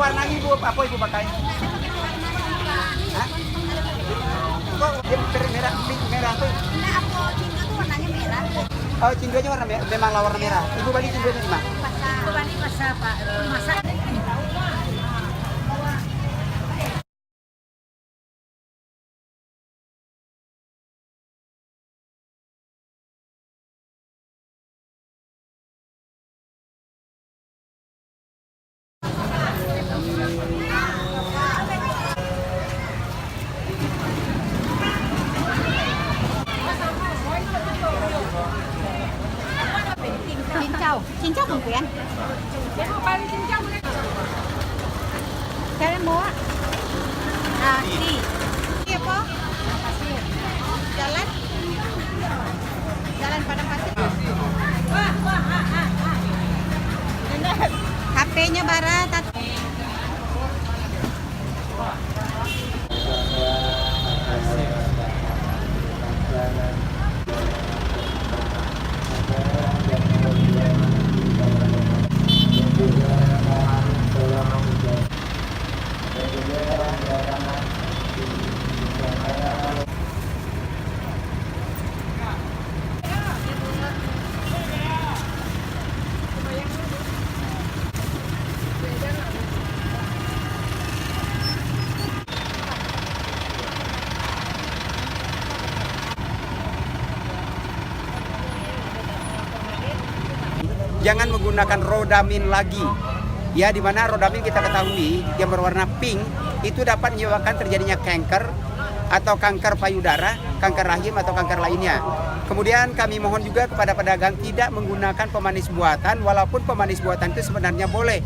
warnanya ibu apa ibu pakai? Hah? Kok merah, pink merah tuh? Nah, aku cinta tuh warnanya merah. Oh, cindonya warna merah, memang warna merah. Ibu beli cindonya di mana? Aku balik masa Pak, masa. Cincau không quen. Kalian mau? Ah, si. Iya po. Jalan. Jalan Padang Pasir. HP-nya Barat. Jangan menggunakan rodamin lagi. Ya, di mana rodamin kita ketahui yang berwarna pink itu dapat menyebabkan terjadinya kanker atau kanker payudara, kanker rahim atau kanker lainnya. Kemudian kami mohon juga kepada pedagang tidak menggunakan pemanis buatan, walaupun pemanis buatan itu sebenarnya boleh.